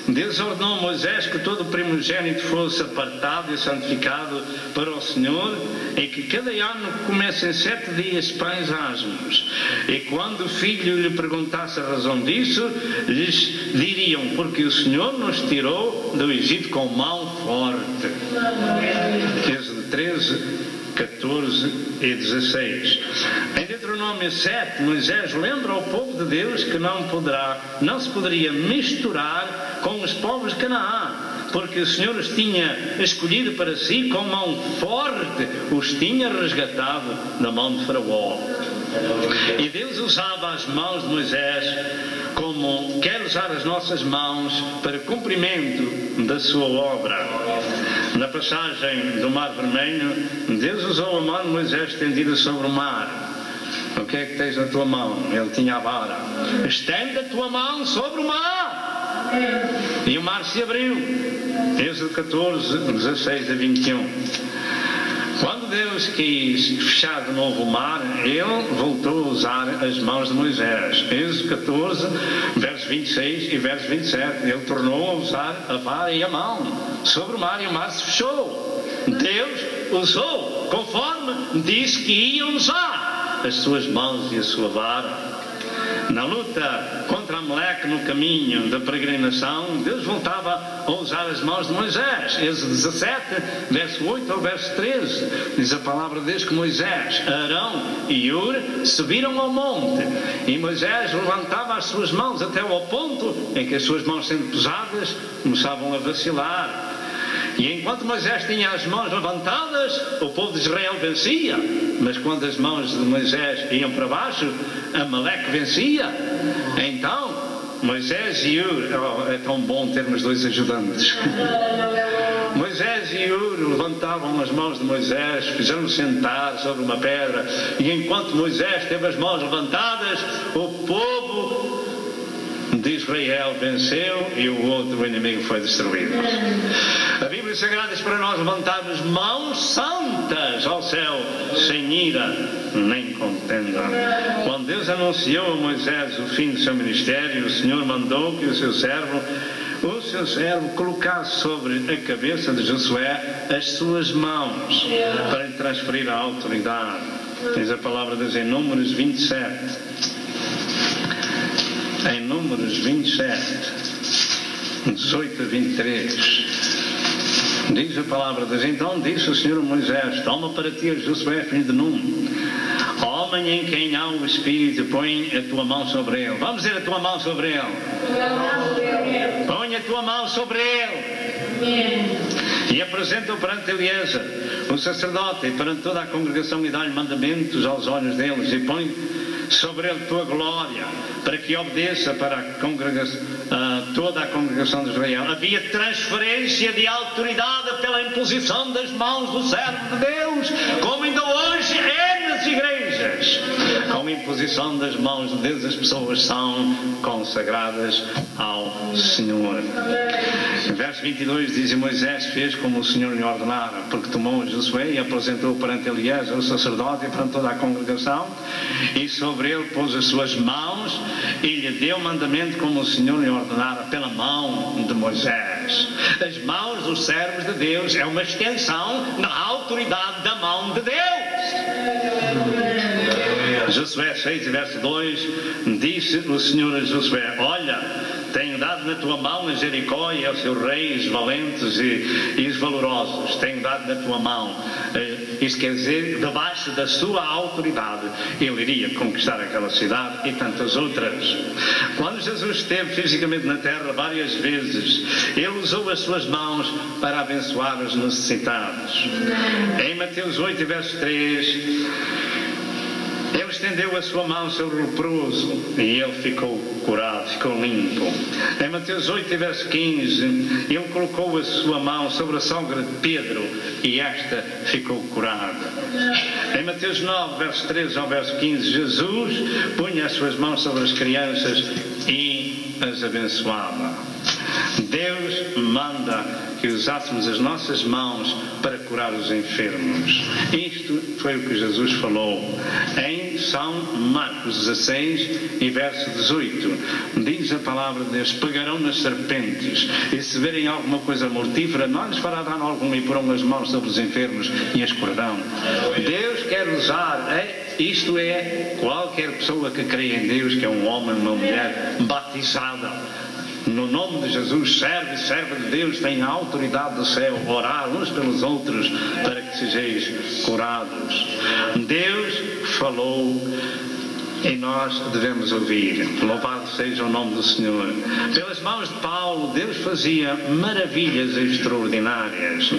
Deus ordenou a Moisés que todo o primogênito fosse apartado e santificado para o Senhor, e que cada ano comessem 7 dias pães asmos. E quando o filho lhe perguntasse a razão disso, lhes diriam: porque o Senhor nos tirou do Egito com mão forte. Êxodo 13, 14 e 16. Em Deuteronômio 7, Moisés lembra ao povo de Deus que não se poderia misturar com os povos de Canaã, porque o Senhor os tinha escolhido para si, com mão forte os tinha resgatado da mão de Faraó. E Deus usava as mãos de Moisés como quer usar as nossas mãos para cumprimento da sua obra. Na passagem do Mar Vermelho, Deus usou a mão de Moisés estendida sobre o mar. O que é que tens na tua mão? Ele tinha a vara. Estende a tua mão sobre o mar. E o mar se abriu. Êxodo 14, 16 a 21. Quando Deus quis fechar de novo o mar, Ele voltou a usar as mãos de Moisés. Êxodo 14, verso 26 e verso 27. Ele tornou a usar a vara e a mão sobre o mar, e o mar se fechou. Deus usou conforme disse que ia usar as suas mãos e a sua vara. Na luta contra Amaleque no caminho da peregrinação, Deus voltava a usar as mãos de Moisés. Êxodo 17, verso 8 ao verso 13, diz a palavra de Deus que Moisés, Arão e Ur subiram ao monte, e Moisés levantava as suas mãos até ao ponto em que as suas mãos, sendo pesadas, começavam a vacilar. E enquanto Moisés tinha as mãos levantadas, o povo de Israel vencia. Mas quando as mãos de Moisés iam para baixo, Amaleque vencia. Então, Moisés e Ur, é tão bom termos dois ajudantes. Moisés e Ur levantavam as mãos de Moisés, fizeram-no sentar sobre uma pedra. E enquanto Moisés teve as mãos levantadas, o povo de Israel venceu e o outro inimigo foi destruído. A Bíblia Sagrada diz para nós levantarmos mãos santas ao céu, sem ira nem contenda. Quando Deus anunciou a Moisés o fim do seu ministério, o Senhor mandou que o seu servo colocasse sobre a cabeça de Josué as suas mãos para lhe transferir a autoridade. Diz a palavra de Deus em Números 27. Em Números 27, 18 a 23, diz a palavra de Deus: então disse o Senhor a Moisés: toma para ti a Josué, filho de Num, homem em quem há o Espírito, põe a tua mão sobre ele. Vamos dizer: a tua mão sobre ele. Põe a tua mão sobre ele. E apresenta-o perante Eliezer, o sacerdote, e perante toda a congregação, e dá-lhe mandamentos aos olhos deles, e põe sobre ele tua glória, para que obedeça para toda a congregação de Israel. Havia transferência de autoridade pela imposição das mãos do servo de Deus, como ainda hoje é nas igrejas. igrejas. Com a imposição das mãos de Deus, as pessoas são consagradas ao Senhor. Verso 22 diz: e Moisés fez como o Senhor lhe ordenara, porque tomou Josué e apresentou perante Eliezer, o sacerdote, e perante toda a congregação, e sobre ele pôs as suas mãos e lhe deu mandamento como o Senhor lhe ordenara pela mão de Moisés. As mãos dos servos de Deus é uma extensão da autoridade da mão de Deus. Josué 6, verso 2, disse o Senhor a Josué: olha, tenho dado na tua mão a Jericó e aos seus reis valentes e os valorosos. Tenho dado na tua mão. Isto quer dizer, debaixo da sua autoridade, ele iria conquistar aquela cidade e tantas outras. Quando Jesus esteve fisicamente na terra várias vezes, ele usou as suas mãos para abençoar os necessitados. Em Mateus 8, verso 3, ele estendeu a sua mão sobre o leproso e ele ficou curado, ficou limpo. Em Mateus 8, verso 15, ele colocou a sua mão sobre a sogra de Pedro e esta ficou curada. Em Mateus 9, verso 13 ao verso 15, Jesus punha as suas mãos sobre as crianças e as abençoava. Deus manda que usássemos as nossas mãos para curar os enfermos. Isto foi o que Jesus falou em São Marcos 16 e verso 18. Diz a palavra de Deus: pegarão nas serpentes e se verem alguma coisa mortífera não lhes fará dano algum e porão as mãos sobre os enfermos e as curarão. Deus quer usar, isto é, qualquer pessoa que crê em Deus, que é um homem, uma mulher batizada no nome de Jesus, serve e serva de Deus, tem a autoridade do céu, orar uns pelos outros para que sejais curados. Deus falou e nós devemos ouvir. Louvado seja o nome do Senhor. Pelas mãos de Paulo, Deus fazia maravilhas extraordinárias.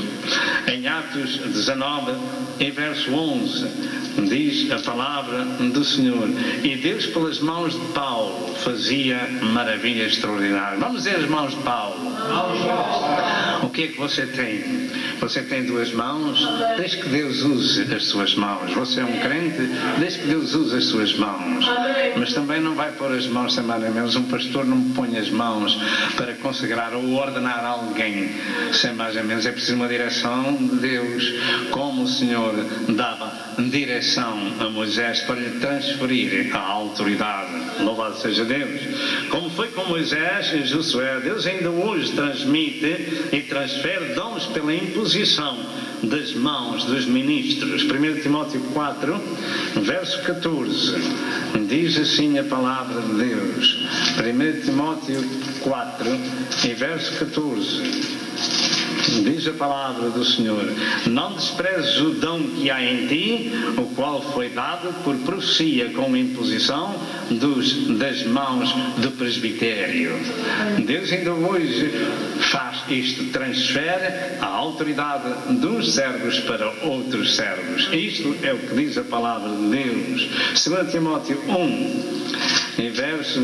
Em Atos 19, em verso 11, diz a palavra do Senhor: e Deus pelas mãos de Paulo fazia maravilhas extraordinárias. Vamos ver as mãos de Paulo. O que é que você tem? Você tem duas mãos? Deixe que Deus use as suas mãos. Você é um crente? Deixe que Deus use as suas mãos. Mas também não vai pôr as mãos sem mais nem menos. Um pastor não põe as mãos para consagrar ou ordenar alguém sem mais nem menos. É preciso uma direção de Deus, como o Senhor dava direção a Moisés para lhe transferir a autoridade. Louvado seja Deus. Como foi com Moisés e Josué, Deus ainda hoje transmite e transfere dons pela imposição das mãos dos ministros. 1 Timóteo 4, verso 14, diz assim a palavra de Deus. 1 Timóteo 4, e verso 14, diz a palavra do Senhor: não desprezes o dom que há em ti, o qual foi dado por profecia com imposição das mãos do presbitério. Deus ainda hoje faz isto, transfere a autoridade de uns servos para outros servos. Isto é o que diz a palavra de Deus. 2 Timóteo 1, em verso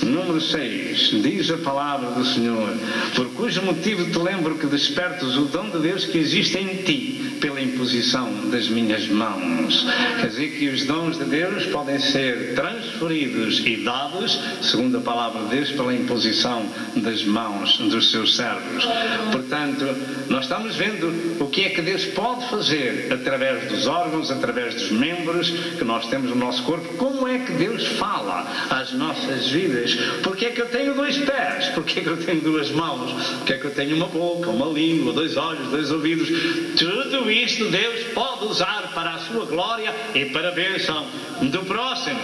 número 6, diz a palavra do Senhor: por cujo motivo te lembro que despertas o dom de Deus que existe em ti pela imposição das minhas mãos. Quer dizer que os dons de Deus podem ser transferidos e dados, segundo a palavra de Deus, pela imposição das mãos dos seus servos. Portanto, nós estamos vendo o que é que Deus pode fazer através dos órgãos, através dos membros que nós temos no nosso corpo. Como é que Deus fala às nossas vidas? Porque é que eu tenho dois pés? Porque é que eu tenho duas mãos? Porque é que eu tenho uma boca, uma língua, dois olhos, dois ouvidos? Tudo isto Deus pode usar para a sua glória e para a bênção do próximo.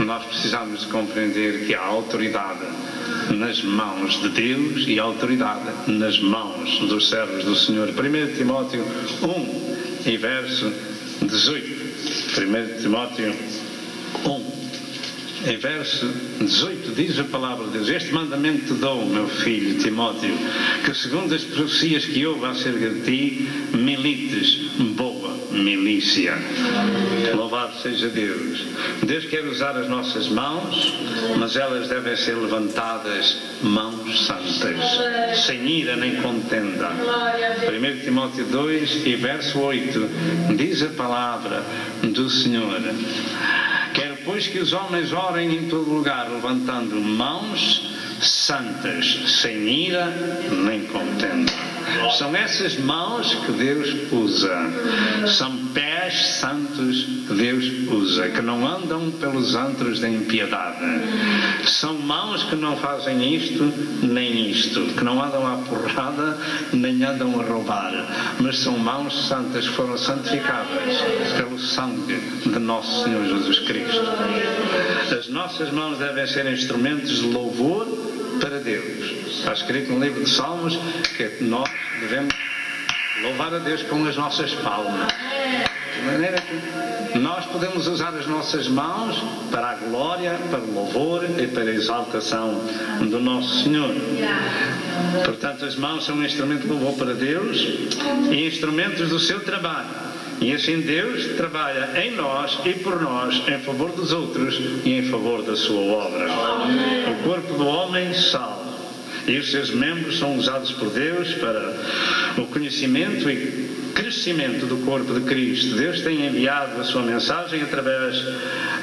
Nós precisamos de compreender que há autoridade nas mãos de Deus e autoridade nas mãos dos servos do Senhor. 1 Timóteo 1 e verso 18. 1 Timóteo 1 em verso 18 diz a palavra de Deus: este mandamento te dou, meu filho Timóteo, que segundo as profecias que houve acerca de ti, milites boa milícia. Louvado seja Deus. Deus quer usar as nossas mãos, mas elas devem ser levantadas mãos santas, sem ira nem contenda. 1 Timóteo 2 e verso 8 diz a palavra do Senhor: quero, pois, que os homens orem em todo lugar, levantando mãos santas, sem ira nem contenda. São essas mãos que Deus usa. São pés santos que Deus usa, que não andam pelos antros da impiedade. São mãos que não fazem isto nem isto, que não andam à porrada nem andam a roubar, mas são mãos santas que foram santificadas pelo sangue de nosso Senhor Jesus Cristo. As nossas mãos devem ser instrumentos de louvor para Deus. Está escrito no livro de Salmos que nós devemos louvar a Deus com as nossas palmas. De maneira que nós podemos usar as nossas mãos para a glória, para o louvor e para a exaltação do nosso Senhor. Portanto, as mãos são um instrumento de louvor para Deus e instrumentos do seu trabalho. E assim Deus trabalha em nós e por nós, em favor dos outros e em favor da sua obra. O corpo do homem salvo e os seus membros são usados por Deus para o conhecimento e crescimento do corpo de Cristo. Deus tem enviado a sua mensagem através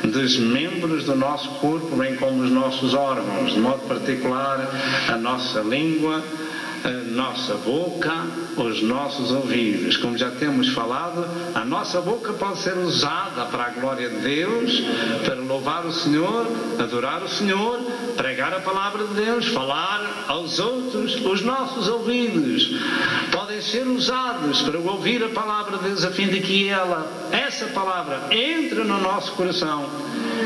dos membros do nosso corpo, bem como os nossos órgãos, de modo particular a nossa língua, a nossa boca, os nossos ouvidos. Como já temos falado, a nossa boca pode ser usada para a glória de Deus, para louvar o Senhor, adorar o Senhor, pregar a palavra de Deus, falar aos outros. Os nossos ouvidos podem ser usados para ouvir a palavra de Deus, a fim de que essa palavra entre no nosso coração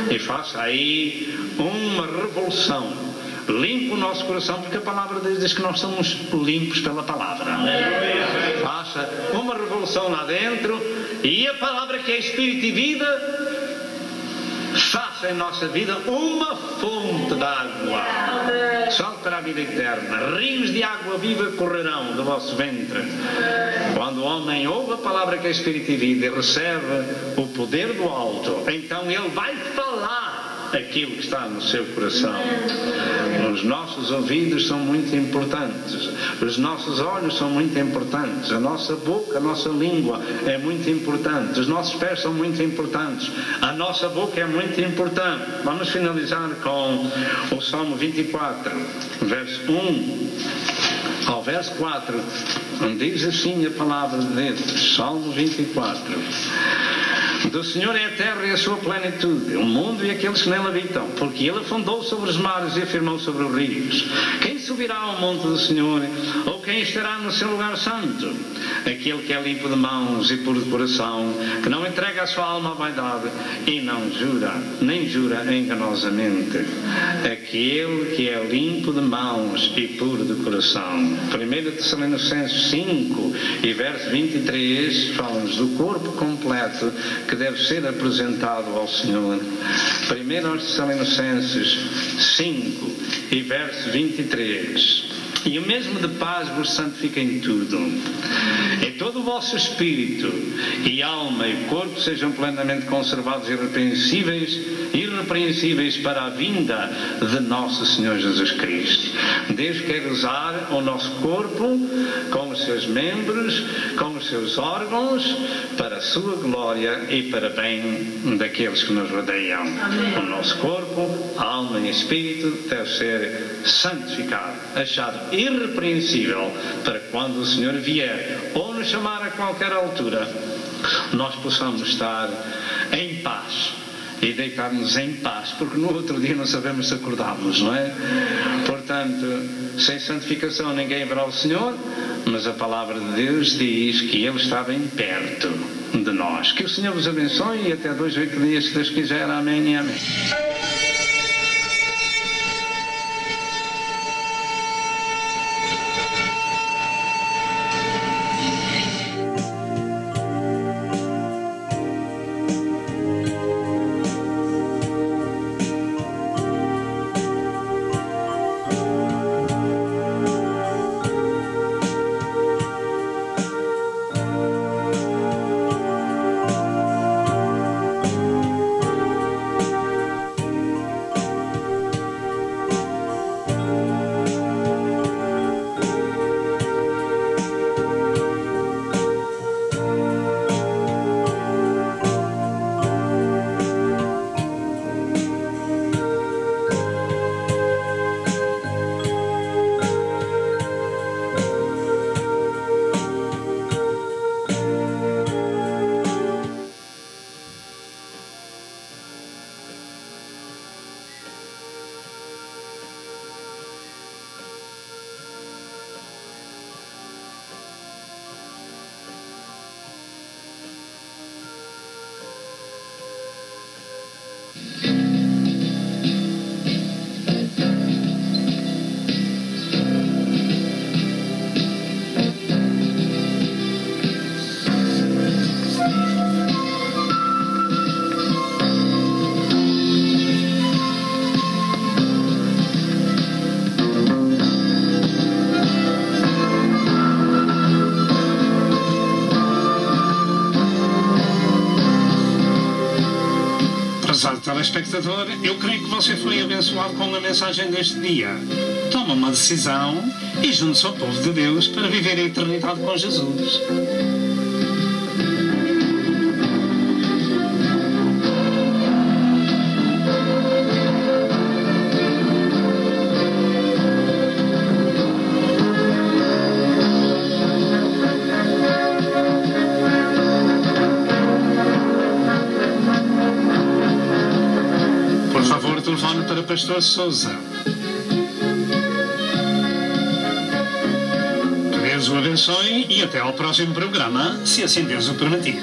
e faça aí uma revolução. Limpa o nosso coração, porque a palavra de Deus diz que nós somos limpos pela palavra. Faça uma revolução lá dentro e a palavra, que é Espírito e vida, faça em nossa vida uma fonte de água, só para a vida eterna. Rios de água viva correrão do vosso ventre. Quando o homem ouve a palavra, que é Espírito e vida, e recebe o poder do alto, então ele vai falar aquilo que está no seu coração. Os nossos ouvidos são muito importantes, os nossos olhos são muito importantes, a nossa boca, a nossa língua é muito importante, os nossos pés são muito importantes, a nossa boca é muito importante. Vamos finalizar com o Salmo 24, verso 1 ao verso 4, onde diz assim a palavra de Deus. Salmo 24: do Senhor é a terra e a sua plenitude, o mundo e aqueles que nele habitam, porque Ele afundou sobre os mares e afirmou sobre os rios. Quem subirá ao monte do Senhor, ou quem estará no seu lugar santo? Aquele que é limpo de mãos e puro de coração, que não entrega a sua alma à vaidade e não jura, nem jura enganosamente. Aquele que é limpo de mãos e puro de coração. 1 Tessalonicenses 5 e verso 23 fala-nos do corpo completo que deve ser apresentado ao Senhor. 1 Tessalonicenses 5 e verso 23: e o mesmo de paz vos santifica em tudo, e todo o vosso espírito e alma e corpo sejam plenamente conservados irrepreensíveis para a vinda de nosso Senhor Jesus Cristo. Deus quer usar o nosso corpo, com os seus membros, com os seus órgãos, para a sua glória e para bem daqueles que nos rodeiam. Amém. O nosso corpo, alma e espírito deve ser santificado, achado irrepreensível, para quando o Senhor vier ou nos chamar a qualquer altura, nós possamos estar em paz e deitar-nos em paz, porque no outro dia não sabemos se acordamos, não é? Portanto, sem santificação ninguém verá o Senhor, mas a palavra de Deus diz que Ele está bem perto de nós. Que o Senhor vos abençoe e até 2 ou 8 dias, se Deus quiser. Amém e amém. telespectador, eu creio que você foi abençoado com a mensagem deste dia. Toma uma decisão e junte-se ao povo de Deus para viver a eternidade com Jesus. Por favor, telefone para Pastor Sousa. Que Deus o abençoe e até ao próximo programa, se assim Deus o permitir.